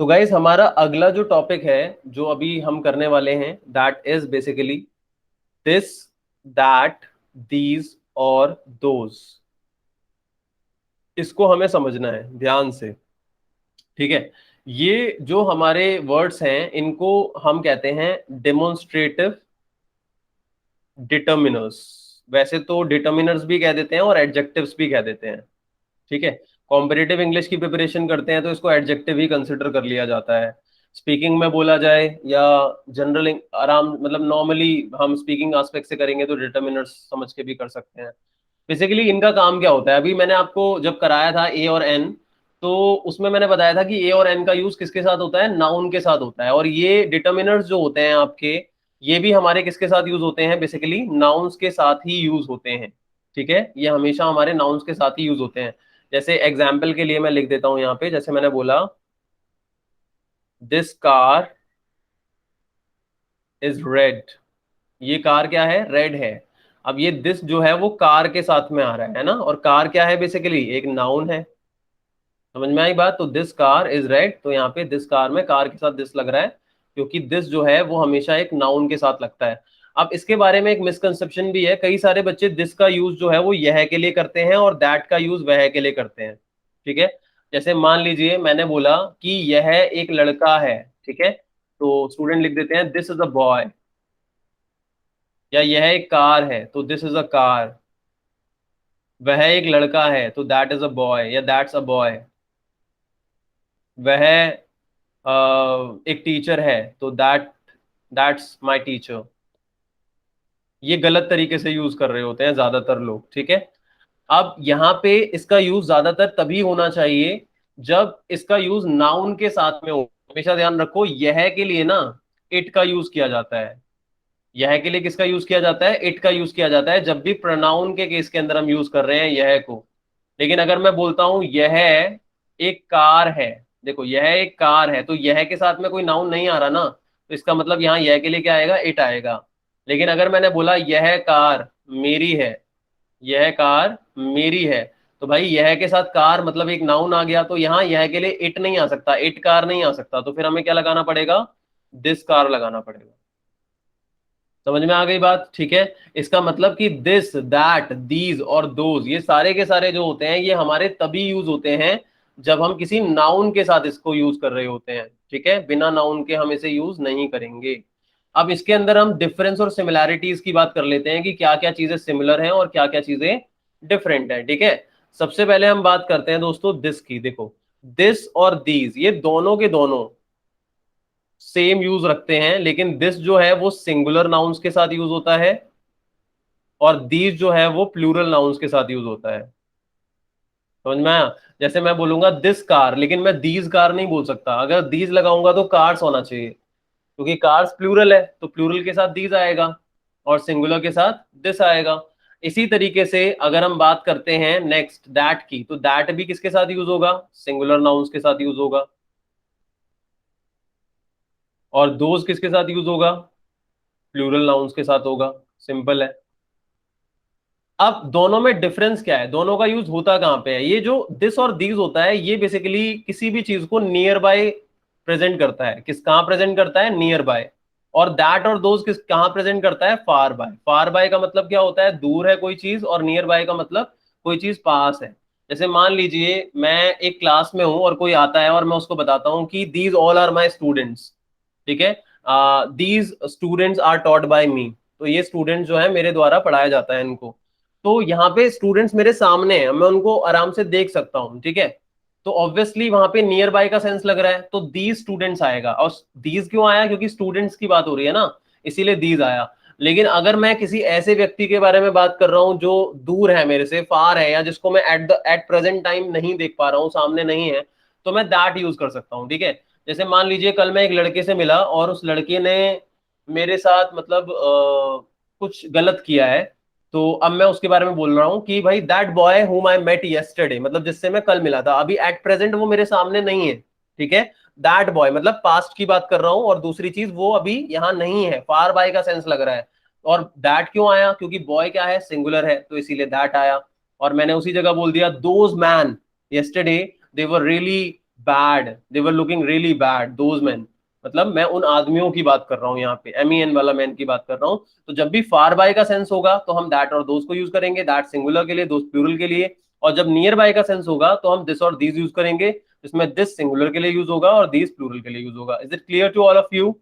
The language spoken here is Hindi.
तो गाइस हमारा अगला जो टॉपिक है जो अभी हम करने वाले हैं that is basically this, that, these और दोज। इसको हमें समझना है ध्यान से। ठीक है। ये जो हमारे वर्ड्स हैं इनको हम कहते हैं डेमोन्स्ट्रेटिव डिटर्मिनर्स। वैसे तो डिटर्मिनर्स भी कह देते हैं और एडजेक्टिव्स भी कह देते हैं। ठीक है। कॉम्पिटिटिव इंग्लिश की प्रिपरेशन करते हैं तो इसको एडजेक्टिव ही कंसिडर कर लिया जाता है। स्पीकिंग में बोला जाए या जनरल आराम मतलब नॉर्मली हम स्पीकिंग एस्पेक्ट से करेंगे तो डिटर्मिनर्स समझ के भी कर सकते हैं। बेसिकली इनका काम क्या होता है, अभी मैंने आपको जब कराया था ए और एन, तो उसमें मैंने बताया था कि ए और एन का यूज किसके साथ होता है, नाउन के साथ होता है। और ये डिटर्मिनर्स जो होते हैं आपके, ये भी हमारे किसके साथ यूज होते हैं, बेसिकली नाउन्स के साथ ही यूज होते हैं। ठीक है, ये हमेशा हमारे नाउन्स के साथ ही यूज होते हैं। जैसे एग्जाम्पल के लिए मैं लिख देता हूं यहाँ पे, जैसे मैंने बोला दिस कार इज रेड। ये कार क्या है, रेड है। अब ये दिस जो है वो कार के साथ में आ रहा है ना, और कार क्या है, बेसिकली एक नाउन है। समझ में आई बात। तो दिस कार इज रेड, तो यहाँ पे दिस कार में कार के साथ दिस लग रहा है, क्योंकि दिस जो है वो हमेशा एक नाउन के साथ लगता है। अब इसके बारे में एक मिसकंसेप्शन भी है, कई सारे बच्चे दिस का यूज जो है वो यह के लिए करते हैं और दैट का यूज वह के लिए करते हैं। ठीक है। जैसे मान लीजिए मैंने बोला कि यह एक लड़का है। ठीक है। तो स्टूडेंट लिख देते हैं दिस इज अ बॉय। या यह एक कार है तो दिस इज अ कार। वह एक लड़का है तो दैट इज अ बॉय या दैट्स अ बॉय। वह एक टीचर है तो दैट्स माय टीचर। ये गलत तरीके से यूज कर रहे होते हैं ज्यादातर लोग। ठीक है। अब यहाँ पे इसका यूज ज्यादातर तभी होना चाहिए जब इसका यूज नाउन के साथ में हो। हमेशा ध्यान रखो, यह के लिए ना इट का यूज किया जाता है। यह के लिए किसका यूज किया जाता है, इट का यूज किया जाता है जब भी प्रोनाउन के केस के अंदर हम यूज कर रहे हैं यह को। लेकिन अगर मैं बोलता हूं यह एक कार है, देखो यह एक कार है, तो यह के साथ में कोई नाउन नहीं आ रहा ना, तो इसका मतलब यहाँ यह के लिए क्या आएगा, इट आएगा। लेकिन अगर मैंने बोला यह कार मेरी है, यह कार मेरी है, तो भाई यह के साथ कार मतलब एक नाउन आ गया, तो यहाँ यह के लिए इट नहीं आ सकता, इट कार नहीं आ सकता, तो फिर हमें क्या लगाना पड़ेगा, दिस कार लगाना पड़ेगा। समझ में आ गई बात। ठीक है। इसका मतलब कि दिस, दैट, दीज और दोज, ये सारे के सारे जो होते हैं ये हमारे तभी यूज होते हैं जब हम किसी नाउन के साथ इसको यूज कर रहे होते हैं। ठीक है, बिना नाउन के हम इसे यूज नहीं करेंगे। अब इसके अंदर हम डिफरेंस और सिमिलैरिटीज की बात कर लेते हैं कि क्या क्या चीजें सिमिलर हैं और क्या क्या चीजें डिफरेंट है। ठीक है। सबसे पहले हम बात करते हैं दोस्तों दिस की। देखो दिस और दीज ये दोनों के दोनों सेम यूज रखते हैं, लेकिन दिस जो है वो सिंगुलर नाउन्स के साथ यूज होता है और दीज जो है वो प्लूरल नाउन्स के साथ यूज होता है। समझ में आया। जैसे मैं बोलूंगा दिस कार, लेकिन मैं दीज कार नहीं बोल सकता, अगर दीज लगाऊंगा तो कार्स होना चाहिए, क्योंकि कार्स प्लूरल है तो प्लूरल के साथ दीज आएगा और सिंगुलर के साथ दिस आएगा। इसी तरीके से अगर हम बात करते हैं नेक्स्ट दैट की, तो दैट भी किसके साथ यूज होगा, सिंगुलर नाउन्स के साथ यूज होगा। और दोज किसके साथ यूज होगा, प्लूरल नाउन्स के साथ होगा। सिंपल है। अब दोनों में डिफरेंस क्या है, दोनों का यूज होता कहाँ पे है। ये जो दिस और दीज होता है ये बेसिकली किसी भी चीज को नियर बाय प्रेजेंट करता है। किस कहाँ प्रेजेंट करता है, नियर बाय। और दैट और दोज किस कहाँ प्रेजेंट करता है, फार बाय। फार बाय का मतलब क्या होता है, दूर है कोई चीज, और नियर बाय का मतलब कोई चीज पास है। जैसे मान लीजिए मैं एक क्लास में हूं और कोई आता है और मैं उसको बताता हूँ कि these all are my students. ठीक है। These students are taught by me. तो ये स्टूडेंट जो है मेरे द्वारा पढ़ाया जाता है इनको। तो यहाँ पे स्टूडेंट्स मेरे सामने हैं, मैं उनको आराम से देख सकता हूँ। ठीक है। तो ऑब्वियसली वहां पे नियर बाय का सेंस लग रहा है, तो दीज स्टूडेंट्स आएगा। और दीज क्यों आया, क्योंकि स्टूडेंट्स की बात हो रही है ना, इसीलिए दीज आया। लेकिन अगर मैं किसी ऐसे व्यक्ति के बारे में बात कर रहा हूँ जो दूर है, मेरे से फार है, या जिसको मैं एट प्रेजेंट टाइम नहीं देख पा रहा हूँ, सामने नहीं है, तो मैं दैट यूज कर सकता हूँ। ठीक है। जैसे मान लीजिए कल मैं एक लड़के से मिला और उस लड़के ने मेरे साथ मतलब कुछ गलत किया है, तो अब मैं उसके बारे में बोल रहा हूँ कि भाई दैट बॉय हुम आई मेट यस्टरडे, मतलब जिससे मैं कल मिला था, अभी एट प्रेजेंट वो मेरे सामने नहीं है। ठीक है। दैट बॉय मतलब पास्ट की बात कर रहा हूँ, और दूसरी चीज वो अभी यहाँ नहीं है, फार बाय का सेंस लग रहा है। और दैट क्यों आया, क्योंकि बॉय क्या है, सिंगुलर है, तो इसीलिए दैट आया। और मैंने उसी जगह बोल दिया those man yesterday they were really bad, they were looking really bad, those man, मतलब मैं उन आदमियों की बात कर रहा हूँ यहाँ पे, MEN वाला मैन की बात कर रहा हूँ। तो जब भी फार बाय का सेंस होगा तो हम दैट और दोज को यूज करेंगे, दैट सिंगुलर के लिए, दोज प्लूरल के लिए। और जब नियर बाय का सेंस होगा तो हम दिस और दीज यूज करेंगे, इसमें दिस सिंगुलर के लिए यूज होगा और दीज प्लूरल के लिए यूज होगा। Is it clear to all of you?